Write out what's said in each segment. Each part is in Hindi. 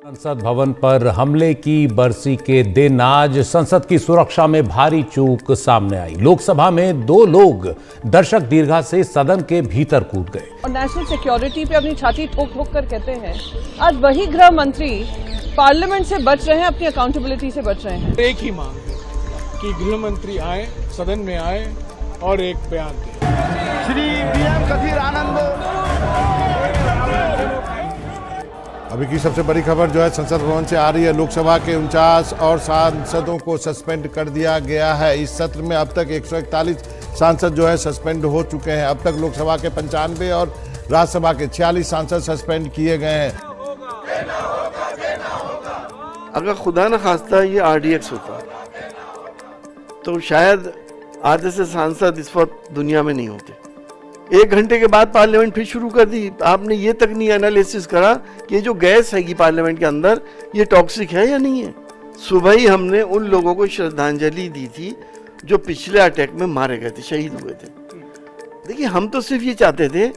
संसद भवन पर हमले की बरसी के दिन आज संसद की सुरक्षा में भारी चूक सामने आई। लोकसभा में 2 लोग दर्शक दीर्घा से सदन के भीतर कूद गए और नेशनल सिक्योरिटी पे अपनी छाती ठोक ठोक कर कहते हैं आज वही गृह मंत्री पार्लियामेंट से बच रहे हैं, अपनी अकाउंटेबिलिटी से बच रहे हैं। एक ही मांग है कि गृह मंत्री आए, सदन में आए और एक बयान दें। श्री वी.एम. कथिर आनंद। अभी की सबसे बड़ी खबर जो है संसद भवन से आ रही है। लोकसभा के 49 और सांसदों को सस्पेंड कर दिया गया है। इस सत्र में अब तक 141 सांसद जो है सस्पेंड हो चुके हैं। अब तक लोकसभा के 95 और राज्यसभा के 46 सांसद सस्पेंड किए गए हैं। अगर खुदा न खास्ता ये RDX होता तो शायद आधे से सांसद इस वक्त दुनिया में नहीं होते। 1 घंटे के बाद पार्लियामेंट फिर शुरू कर दी। आपने ये तक नहीं एनालिसिस करा कि जो गैस है पार्लियामेंट के अंदर ये टॉक्सिक है या नहीं है। सुबह ही हमने उन लोगों को श्रद्धांजलि दी थी जो पिछले अटैक में मारे गए थे, शहीद हुए थे। देखिए, हम तो सिर्फ ये चाहते थे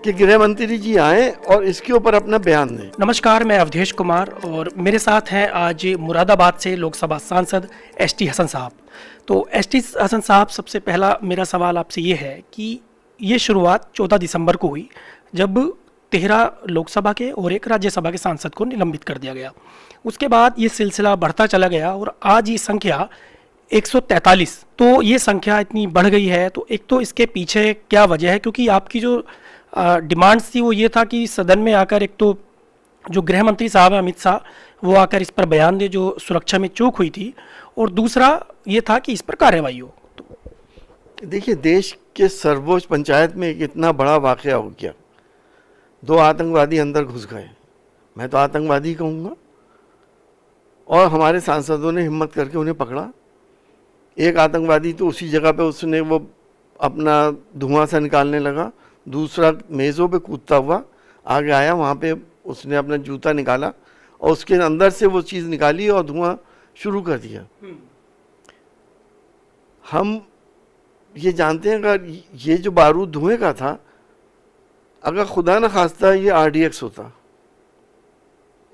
कि गृह मंत्री जी आए और इसके ऊपर अपना बयान दें। नमस्कार, मैं अवधेश कुमार और मेरे साथ हैं आज मुरादाबाद से लोकसभा सांसद ST हसन साहब। तो ST हसन साहब, सबसे पहला मेरा सवाल आपसे ये है कि ये शुरुआत 14 दिसंबर को हुई जब 13 लोकसभा के और 1 राज्यसभा के सांसद को निलंबित कर दिया गया। उसके बाद ये सिलसिला बढ़ता चला गया और आज ये संख्या 143। तो ये संख्या इतनी बढ़ गई है, तो एक तो इसके पीछे क्या वजह है? क्योंकि आपकी जो डिमांड्स थी वो ये था कि सदन में आकर एक तो जो गृह मंत्री साहब है अमित शाह, वो आकर इस पर बयान दे जो सुरक्षा में चूक हुई थी, और दूसरा ये था कि इस पर कार्रवाई हो। देखिए, देश के सर्वोच्च पंचायत में एक इतना बड़ा वाकया हो गया। 2 आतंकवादी अंदर घुस गए, मैं तो आतंकवादी कहूँगा, और हमारे सांसदों ने हिम्मत करके उन्हें पकड़ा। एक आतंकवादी तो उसी जगह पे उसने वो अपना धुआं सा निकालने लगा, दूसरा मेज़ों पे कूदता हुआ आगे आया, वहाँ पे उसने अपना जूता निकाला और उसके अंदर से वो चीज़ निकाली और धुआं शुरू कर दिया। हम ये जानते हैं अगर ये जो बारूद धुएं का था, अगर खुदा न खास्ता ये RDX होता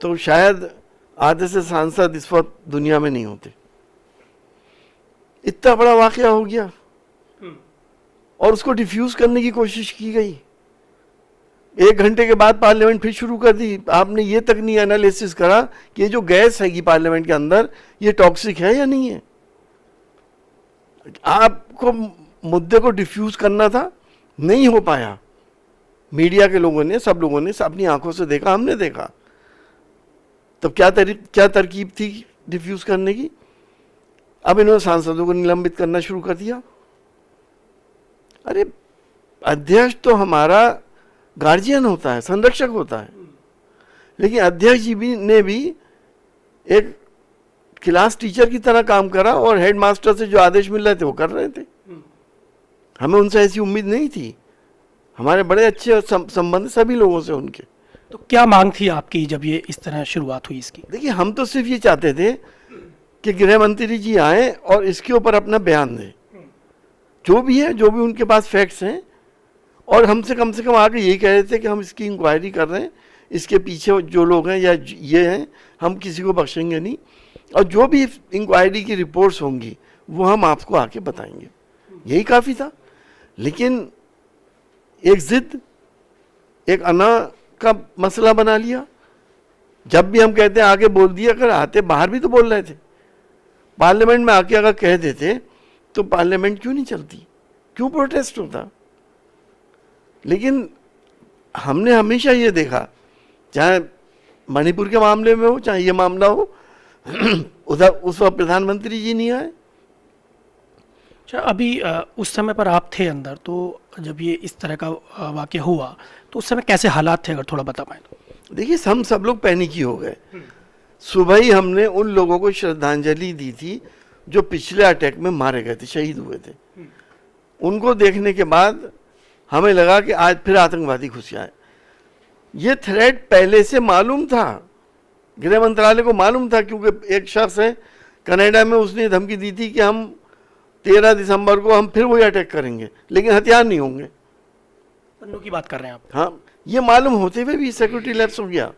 तो शायद आधे से सांसद इस वक्त दुनिया में नहीं होते। इतना बड़ा वाकया हो गया और उसको डिफ्यूज करने की कोशिश की गई। 1 घंटे के बाद पार्लियामेंट फिर शुरू कर दी। आपने ये तक नहीं एनालिसिस करा कि ये जो गैस है पार्लियामेंट के अंदर ये टॉक्सिक है या नहीं है। आपको मुद्दे को डिफ्यूज करना था, नहीं हो पाया। मीडिया के लोगों ने, सब लोगों ने अपनी आंखों से देखा, हमने देखा। तब क्या तरकीब थी डिफ्यूज करने की? अब इन्होंने सांसदों को निलंबित करना शुरू कर दिया। अरे, अध्यक्ष तो हमारा गार्जियन होता है, संरक्षक होता है, लेकिन अध्यक्ष जी ने भी एक क्लास टीचर की तरह काम करा और हेडमास्टर से जो आदेश मिल रहे थे वो कर रहे थे। हमें उनसे ऐसी उम्मीद नहीं थी। हमारे बड़े अच्छे संबंध सभी लोगों से उनके। तो क्या मांग थी आपकी जब ये इस तरह शुरुआत हुई इसकी? देखिए, हम तो सिर्फ ये चाहते थे कि गृह मंत्री जी आए और इसके ऊपर अपना बयान दें, जो भी है, जो भी उनके पास फैक्ट्स हैं, और हमसे कम से कम आके यही कह रहे थे कि हम इसकी इंक्वायरी कर रहे हैं, इसके पीछे जो लोग हैं या ये हैं, हम किसी को बख्शेंगे नहीं, और जो भी इंक्वायरी की रिपोर्ट्स होंगी वो हम आपको आके बताएंगे। यही काफ़ी था। लेकिन एक जिद, एक अना का मसला बना लिया। जब भी हम कहते हैं आके बोल दिया, अगर आते बाहर भी तो बोल रहे थे, पार्लियामेंट में आके अगर कह देते तो पार्लियामेंट क्यों नहीं चलती, क्यों प्रोटेस्ट होता? लेकिन हमने हमेशा ये देखा, चाहे मणिपुर के मामले में हो, चाहे ये मामला हो, उधर उस वक्त प्रधानमंत्री जी नहीं आए। अच्छा, अभी उस समय पर आप थे अंदर, तो जब ये इस तरह का वाकया हुआ तो उस समय कैसे हालात थे, अगर थोड़ा बता पाएं तो? देखिए, हम सब लोग पैनिकी हो गए। सुबह ही हमने उन लोगों को श्रद्धांजलि दी थी जो पिछले अटैक में मारे गए थे, शहीद हुए थे। उनको देखने के बाद हमें लगा कि आज फिर आतंकवादी घुस आए। ये थ्रेट पहले से मालूम था, गृह मंत्रालय को मालूम था, क्योंकि एक शख्स है कनाडा में, उसने धमकी दी थी कि हम 13 दिसंबर को हम फिर वही अटैक करेंगे, लेकिन हथियार नहीं होंगे। पन्नू की बात कर रहे हैं आप? हाँ, ये मालूम होते हुए भी सिक्योरिटी लैप्स हो गया।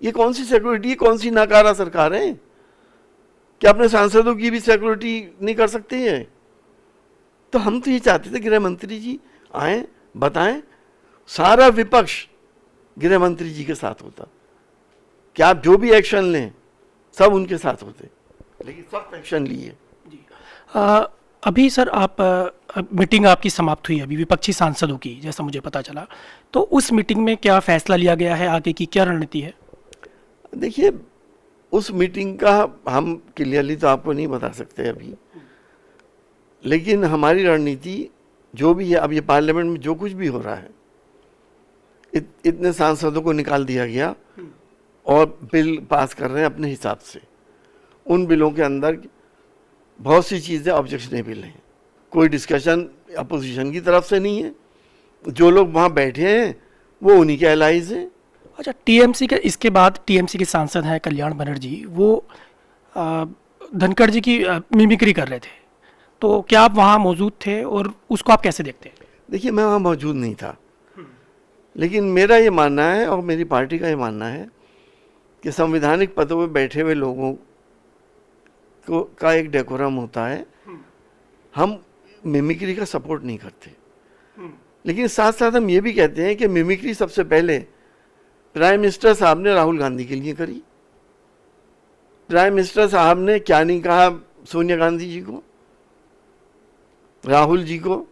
ये कौन सी सिक्योरिटी, कौन सी नाकारा सरकार है? क्या अपने सांसदों की भी सिक्योरिटी नहीं कर सकते हैं? तो हम तो ये चाहते थे गृह मंत्री जी आए, बताएं, सारा विपक्ष गृह मंत्री जी के साथ होता कि आप जो भी एक्शन लें सब उनके साथ होते, लेकिन सख्त एक्शन लिए। अभी सर आप मीटिंग आपकी समाप्त हुई अभी विपक्षी सांसदों की, जैसा मुझे पता चला, तो उस मीटिंग में क्या फैसला लिया गया है, आगे की क्या रणनीति है? देखिए, उस मीटिंग का हम क्लियरली तो आपको नहीं बता सकते अभी, लेकिन हमारी रणनीति जो भी है, अब ये पार्लियामेंट में जो कुछ भी हो रहा है, इतने सांसदों को निकाल दिया गया और बिल पास कर रहे हैं अपने हिसाब से। उन बिलों के अंदर बहुत सी चीज़ें ऑब्जेक्शनेबल हैं, कोई डिस्कशन अपोजिशन की तरफ से नहीं है, जो लोग वहाँ बैठे हैं वो उन्हीं के एलाइज हैं। अच्छा, टीएमसी के इसके बाद टीएमसी के सांसद हैं कल्याण बनर्जी, वो धनखड़ जी की मिमिक्री कर रहे थे, तो क्या आप वहाँ मौजूद थे और उसको आप कैसे देखते हैं? देखिए, मैं वहाँ मौजूद नहीं था, लेकिन मेरा ये मानना है और मेरी पार्टी का ये मानना है कि संवैधानिक पदों पर बैठे हुए लोगों को का एक डेकोरम होता है। हम मिमिक्री का सपोर्ट नहीं करते, लेकिन साथ साथ हम ये भी कहते हैं कि मिमिक्री सबसे पहले प्राइम मिनिस्टर साहब ने राहुल गांधी के लिए करी। प्राइम मिनिस्टर साहब ने क्या नहीं कहा सोनिया गांधी जी को, राहुल जी को,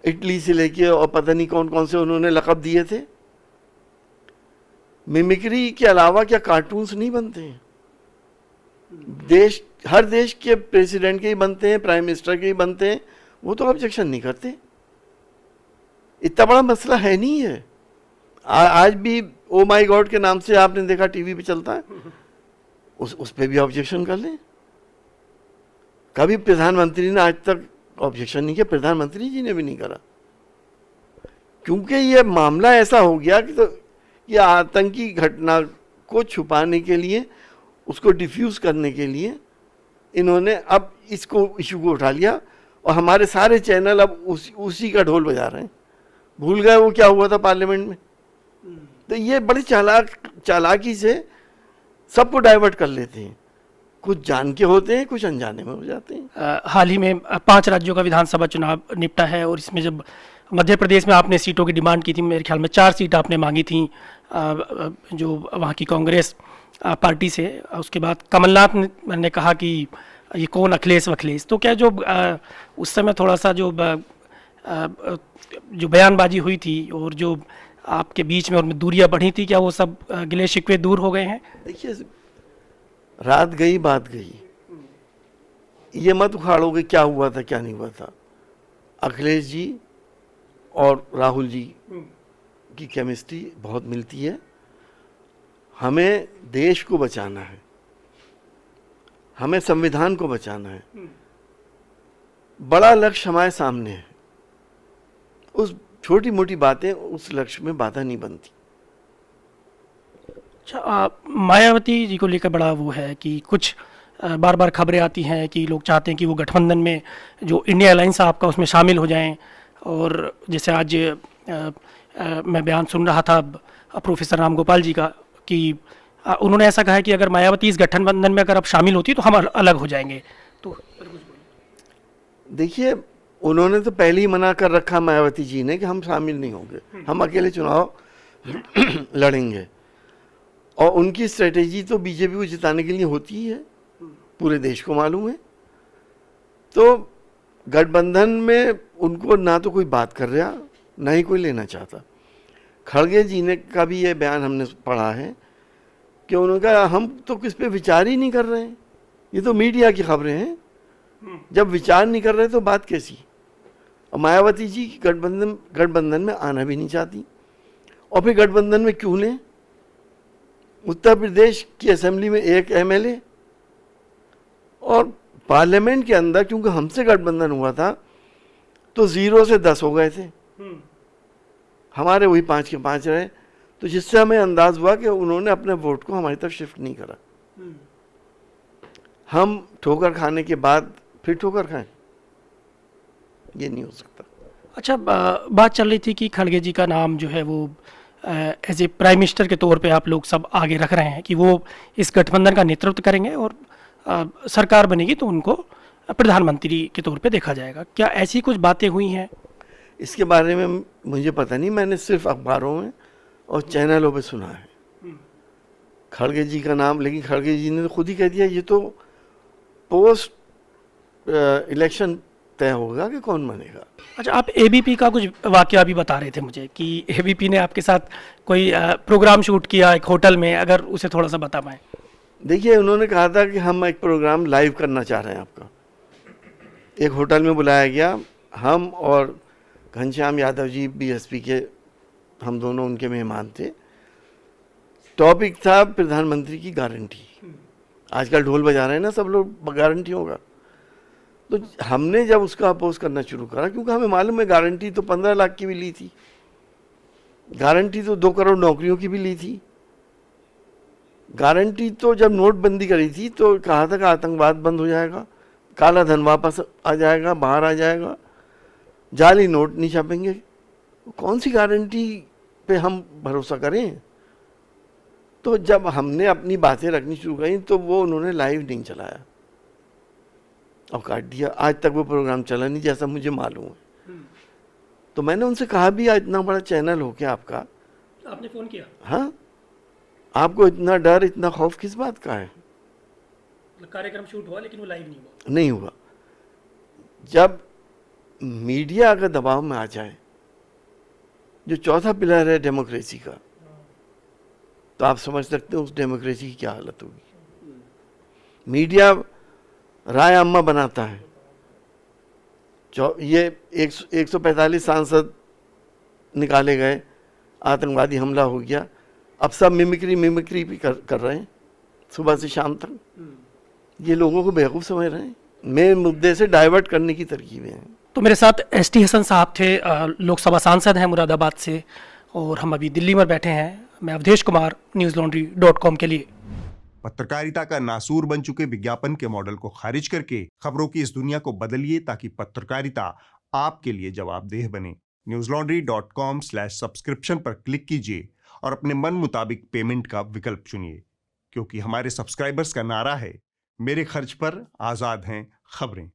इटली से लेके और पता नहीं कौन कौन से उन्होंने लक़ब दिए थे। मिमिक्री के अलावा क्या कार्टून्स नहीं बनते हैं? हर देश के प्रेसिडेंट के ही बनते हैं, प्राइम मिनिस्टर के ही बनते हैं, वो तो ऑब्जेक्शन नहीं करते। इतना बड़ा मसला है नहीं है। आज भी ओ माई गॉड के नाम से आपने देखा टीवी पे चलता है, उस पे भी ऑब्जेक्शन कर लें। कभी प्रधानमंत्री ने आज तक ऑब्जेक्शन नहीं किया, प्रधानमंत्री जी ने भी नहीं करा, क्योंकि ये मामला ऐसा हो गया कि तो ये आतंकी घटना को छुपाने के लिए, उसको डिफ्यूज करने के लिए इन्होंने अब इसको इशू को उठा लिया और हमारे सारे चैनल अब उसी का ढोल बजा रहे हैं। भूल गए वो क्या हुआ था पार्लियामेंट में। तो ये बड़ी चालाकी से सबको डाइवर्ट कर लेते हैं, कुछ जान के होते हैं, कुछ अनजाने में हो जाते हैं। हाल ही में 5 राज्यों का विधानसभा चुनाव निपटा है और इसमें जब मध्य प्रदेश में आपने सीटों की डिमांड की थी, मेरे ख्याल में 4 सीट आपने मांगी थी जो वहाँ की कांग्रेस पार्टी से। उसके बाद कमलनाथ ने कहा कि ये कौन अखिलेश वखिलेश, तो क्या जो उस समय थोड़ा सा जो बयानबाजी हुई थी और जो आपके बीच में और दूरियां बढ़ी थी, क्या वो सब गिले शिकवे दूर हो गए हैं? देखिए, रात गई बात गई, ये मत उखाड़ोगे क्या हुआ था क्या नहीं हुआ था। अखिलेश जी और राहुल जी की केमिस्ट्री बहुत मिलती है। हमें देश को बचाना है, हमें संविधान को बचाना है, बड़ा लक्ष्य हमारे सामने है। उस छोटी मोटी बातें उस लक्ष्य में बाधा नहीं बनती। अच्छा, मायावती जी को लेकर बड़ा वो है कि कुछ बार बार खबरें आती हैं कि लोग चाहते हैं कि वो गठबंधन में जो इंडिया अलायंस आपका उसमें शामिल हो जाएं, और जैसे आज मैं बयान सुन रहा था प्रोफेसर राम गोपाल जी का कि उन्होंने ऐसा कहा कि अगर मायावती इस गठबंधन में अगर अब शामिल होती तो हम अलग हो जाएंगे। तो देखिए, उन्होंने तो पहले ही मना कर रखा मायावती जी ने कि हम शामिल नहीं होंगे, हम अकेले चुनाव लड़ेंगे। और उनकी स्ट्रेटेजी तो बीजेपी को जिताने के लिए होती ही है, पूरे देश को मालूम है। तो गठबंधन में उनको ना तो कोई बात कर रहा, ना ही कोई लेना चाहता। खड़गे जी ने का भी ये बयान हमने पढ़ा है कि उन्होंने कहा हम तो किस पे विचार ही नहीं कर रहे हैं, ये तो मीडिया की खबरें हैं। जब विचार नहीं कर रहे तो बात कैसी। और मायावती जी गठबंधन में आना भी नहीं चाहती, और फिर गठबंधन में क्यों लें? उत्तर प्रदेश की असेंबली में 1 MLA और पार्लियामेंट के अंदर, क्योंकि हमसे गठबंधन हुआ था तो 0 से 10 हो गए थे, हमारे वही 5 के 5 रहे। तो जिससे हमें अंदाज हुआ कि उन्होंने अपने वोट को हमारी तरफ शिफ्ट नहीं करा। हम ठोकर खाने के बाद फिर ठोकर खाएं, ये नहीं हो सकता। अच्छा, बात चल रही थी कि खड़गे जी का नाम जो है वो एज ए प्राइम मिनिस्टर के तौर पे आप लोग सब आगे रख रहे हैं कि वो इस गठबंधन का नेतृत्व करेंगे और सरकार बनेगी तो उनको प्रधानमंत्री के तौर पे देखा जाएगा। क्या ऐसी कुछ बातें हुई हैं? इसके बारे में मुझे पता नहीं, मैंने सिर्फ अखबारों में और चैनलों पे सुना है खड़गे जी का नाम, लेकिन खड़गे जी ने तो खुद ही कह दिया ये तो पोस्ट इलेक्शन तय होगा कि कौन बनेगा। अच्छा, आप एबीपी का कुछ वाकया भी बता रहे थे मुझे कि एबीपी ने आपके साथ कोई प्रोग्राम शूट किया एक होटल में, अगर उसे थोड़ा सा बता पाएँ। देखिए, उन्होंने कहा था कि हम एक प्रोग्राम लाइव करना चाह रहे हैं आपका। एक होटल में बुलाया गया, हम और घनश्याम यादव जी बीएसपी के, हम दोनों उनके मेहमान थे। टॉपिक था प्रधानमंत्री की गारंटी। आजकल ढोल बजा रहे हैं ना सब लोग, गारंटी होगा। तो हमने जब उसका अपोज करना शुरू करा, क्योंकि हमें मालूम है गारंटी तो 15 लाख की भी ली थी, गारंटी तो 2 करोड़ नौकरियों की भी ली थी, गारंटी तो जब नोटबंदी करी थी तो कहा था कि आतंकवाद बंद हो जाएगा, काला धन वापस आ जाएगा, बाहर आ जाएगा, जाली नोट नहीं छापेंगे। कौन सी गारंटी पे हम भरोसा करें? तो जब हमने अपनी बातें रखनी शुरू करी तो वो उन्होंने लाइव नहीं चलाया और काट दिया। आज तक वो प्रोग्राम चला नहीं, जैसा मुझे मालूम है। तो मैंने उनसे कहा भी, इतना बड़ा चैनल हो क्या आपका, आपने फोन किया? हाँ, आपको इतना डर, इतना खौफ किस बात का है? कार्यक्रम शूट हुआ लेकिन वो लाइव नहीं हुआ। नहीं हुआ। जब मीडिया अगर दबाव में आ जाए, जो चौथा पिलर है डेमोक्रेसी का, तो आप समझ सकते हो उस डेमोक्रेसी की क्या हालत होगी। मीडिया राय अम्मा बनाता है। ये 145 सांसद निकाले गए, आतंकवादी हमला हो गया, अब सब मिमिक्री भी कर रहे हैं सुबह से शाम तक। ये लोगों को बेवकूफ़ समझ रहे हैं, मेन मुद्दे से डाइवर्ट करने की तरकीबें हैं। तो मेरे साथ एसटी हसन साहब थे, लोकसभा सांसद हैं मुरादाबाद से, और हम अभी दिल्ली में बैठे हैं। मैं अवधेश कुमार, newslaundry.com के लिए। पत्रकारिता का नासूर बन चुके विज्ञापन के मॉडल को खारिज करके खबरों की इस दुनिया को बदलिए ताकि पत्रकारिता आपके लिए जवाबदेह बने। newslaundry.com/subscription पर क्लिक कीजिए और अपने मन मुताबिक पेमेंट का विकल्प चुनिए, क्योंकि हमारे सब्सक्राइबर्स का नारा है, मेरे खर्च पर आजाद हैं खबरें।